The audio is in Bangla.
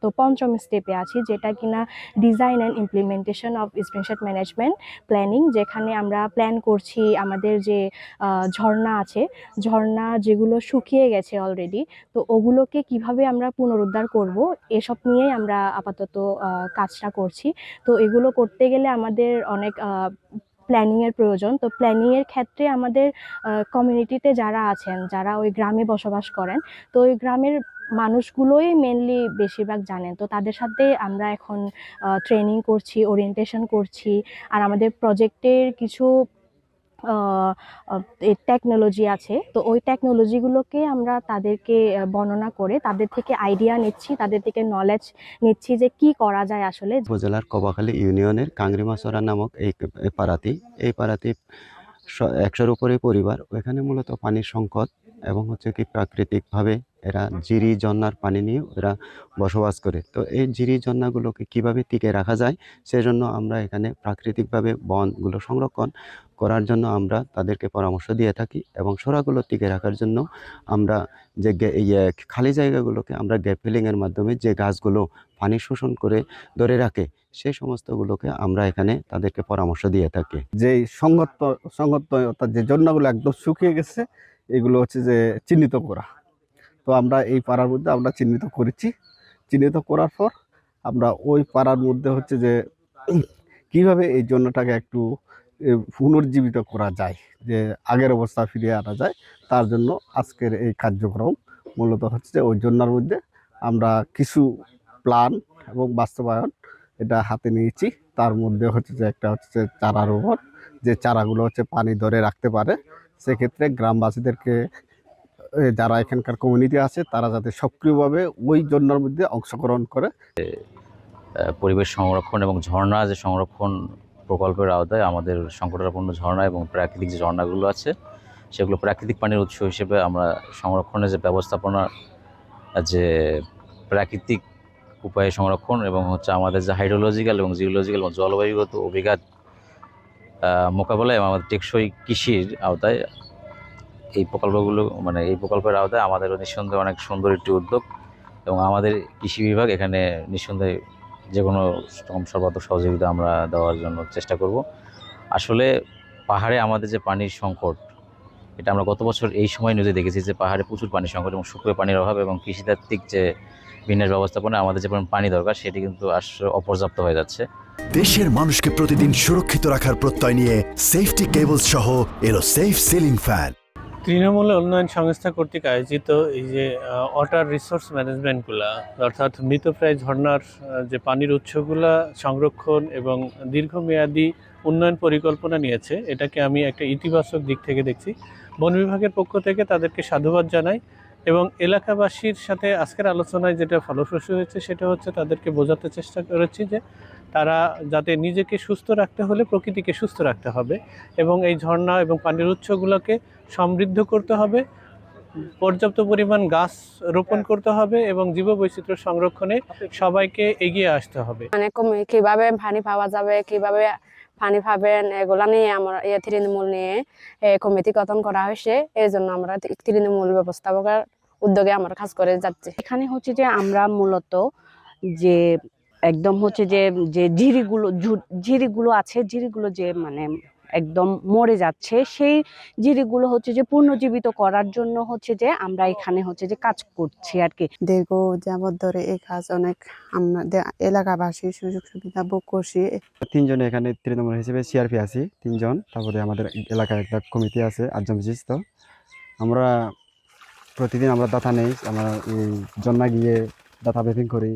তো পঞ্চম স্টেপে আছি, যেটা কিনা design and implementation of sprint management planning, যেখানে আমরা প্ল্যান করছি আমাদের যে ঝর্ণা আছে, ঝর্ণা যেগুলো শুকিয়ে গেছে অলরেডি, তো ওগুলোকে কিভাবে আমরা পুনরুদ্ধার করব, এসব নিয়েই আমরা আপাতত কাজটা করছি। তো এগুলো করতে গেলে আমাদের অনেক প্ল্যানিংয়ের প্রয়োজন। তো প্ল্যানিংয়ের ক্ষেত্রে আমাদের কমিউনিটিতে যারা আছেন, যারা ওই গ্রামে বসবাস করেন, তো ওই গ্রামের মানুষগুলোই মেনলি বেশিরভাগ জানেন। তো তাদের সাথে আমরা এখন ট্রেনিং করছি, ওরিয়েন্টেশন করছি। আর আমাদের প্রজেক্টের কিছু টেকনোলজি আছে, তো ওই টেকনোলজিগুলোকে আমরা তাদেরকে বর্ণনা করে তাদের থেকে আইডিয়া নিচ্ছি, তাদের থেকে নলেজ নিচ্ছি যে কি করা যায় আসলে। উপজেলার কবাখালী ইউনিয়নের কাংরিমাছড়া নামক এই পাড়াতে 100-এর উপরে পরিবার। ওখানে মূলত পানির সংকট এবং হচ্ছে কি প্রাকৃতিকভাবে এরা জিরি ঝর্ণার পানি নিয়ে এরা বসবাস করে। তো এই জিরি ঝর্ণাগুলোকে কিভাবে টিকে রাখা যায়, সেজন্য আমরা এখানে প্রাকৃতিকভাবে বনগুলো সংরক্ষণ করার জন্য আমরা তাদেরকে পরামর্শ দিয়ে থাকি, এবং সরাগুলো টিকে রাখার জন্য আমরা যে খালি জায়গাগুলোকে আমরা গ্যাপ ফিলিংয়ের মাধ্যমে যে গাছগুলো পানি শোষণ করে ধরে রাখে, সেই সমস্তগুলোকে আমরা এখানে তাদেরকে পরামর্শ দিয়ে থাকি। যে সংগত অর্থাৎ যে জন্যগুলো একদম শুকিয়ে গেছে, এগুলো হচ্ছে যে চিহ্নিত করা। তো আমরা এই পাড়ার মধ্যে আমরা চিহ্নিত করেছি। চিহ্নিত করার পর আমরা ওই পাড়ার মধ্যে হচ্ছে যে কিভাবে এই জন্যটাকে একটু পুনর্জীবিত করা যায়, যে আগের অবস্থা ফিরিয়ে আনা যায়, তার জন্য আজকের এই কার্যক্রম মূলত হচ্ছে যে ওই জন্যার মধ্যে আমরা কিছু প্ল্যান এবং বাস্তবায়ন এটা হাতে নিয়েছি। তার মধ্যে হচ্ছে যে একটা হচ্ছে যে চারা রোপণ, যে চারাগুলো হচ্ছে পানি ধরে রাখতে পারে। সেক্ষেত্রে গ্রামবাসীদেরকে যারা এখানকার কমিউনিটি আছে তারা যাতে সক্রিয়ভাবে ওই জন্যার মধ্যে অংশগ্রহণ করে। পরিবেশ সংরক্ষণ এবং ঝর্ণা যে সংরক্ষণ প্রকল্পের আওতায় আমাদের সংকটাপন্ন ঝর্ণা এবং প্রাকৃতিক যে ঝর্ণাগুলো আছে, সেগুলো প্রাকৃতিক পানির উৎস হিসেবে আমরা সংরক্ষণের যে ব্যবস্থাপনা, যে প্রাকৃতিক উপায়ে সংরক্ষণ এবং হচ্ছে আমাদের যে হাইড্রোলজিক্যাল এবং জিওলজিক্যাল এবং জলবায়ুগত অভিঘাত মোকাবেলায় এবং আমাদের টেকসই কৃষির আওতায় এই প্রকল্পগুলো, মানে এই প্রকল্পের আওতায় আমাদের নিঃসন্দেহে অনেক সুন্দর একটি উদ্যোগ, এবং আমাদের কৃষি বিভাগ এখানে নিঃসন্দেহে যে কোনো সর্বাত্মক সহযোগিতা আমরা দেওয়ার জন্য চেষ্টা করব। আসলে পাহাড়ে আমাদের যে পানির সংকট, এটা আমরা গত বছর এই সময় নিউজে দেখেছি যে পাহাড়ে প্রচুর পানির সংকট এবং শুকনো পানির অভাব এবং কৃষিতাত্ত্বিক যে বিন্যাস ব্যবস্থাপনা আমাদের যে পরিমাণ পানি দরকার, সেটি কিন্তু আসলে অপর্যাপ্ত হয়ে যাচ্ছে। দেশের মানুষকে প্রতিদিন সুরক্ষিত রাখার প্রত্যয় নিয়ে সেফটি কেবলস সহ এলো সেফ সিলিং ফ্যান। তৃণমূল উন্নয়ন সংস্থা কর্তৃক আয়োজিত এই যে ওয়াটার রিসোর্স ম্যানেজমেন্টগুলা, অর্থাৎ মৃতপ্রায় ঝর্ণার যে পানির উৎসগুলা সংরক্ষণ এবং দীর্ঘমেয়াদী উন্নয়ন পরিকল্পনা নিয়েছে, এটাকে আমি একটা ইতিবাচক দিক থেকে দেখছি। বন বিভাগের পক্ষ থেকে তাদেরকে সাধুবাদ জানাই, এবং এলাকাবাসীর সাথে আজকের আলোচনায় যেটা ফলপ্রসূ হয়েছে সেটা হচ্ছে তাদেরকে বোঝাতে চেষ্টা করেছি যে তারা যাতে নিজেকে সুস্থ রাখতে হলে প্রকৃতিকে সুস্থ রাখতে হবে, এবং এই ঝর্ণা এবং পানির উৎসগুলোকে সমৃদ্ধ করতে হবে, পর্যাপ্ত পরিমাণ গাছ রোপণ করতে হবে এবং জীববৈচিত্র্য সংরক্ষণে সবাইকে এগিয়ে আসতে হবে। মানে কিভাবে পানি পাওয়া যাবে, কিভাবে পানি পাবেন, এগুলা নিয়ে আমরা তৃণমূল নিয়ে কমিটি গঠন করা হয়েছে। এই জন্য আমরা তৃণমূল ব্যবস্থাপকের উদ্যোগে আমরা কাজ করে যাচ্ছি। এখানে হচ্ছে যে আমরা মূলত যে একদম হচ্ছে যে যে ঝিরিগুলো আছে, ঝিরিগুলো যে মানে একদম মরে যাচ্ছে, সেই জিরিগুলো হচ্ছে যে পুনর্জীবিত করার জন্য হচ্ছে যে আমরা এখানে হচ্ছে যে কাজ করছি আর কি। দীর্ঘ যাবৎ ধরে এই কাজ অনেক আমাদের এলাকাবাসী সুযোগ সুবিধা ভোগ করছি। 3 জন এখানে তৃণমূল হিসেবে সিআরপি আছি 3 জন, তারপরে আমাদের এলাকায় একটা কমিটি আছে 8 জন বিশিষ্ট। আমরা প্রতিদিন আমরা ডাটা নেই, আমরা এই জন্না গিয়ে ডাটা ব্রিফিং করি,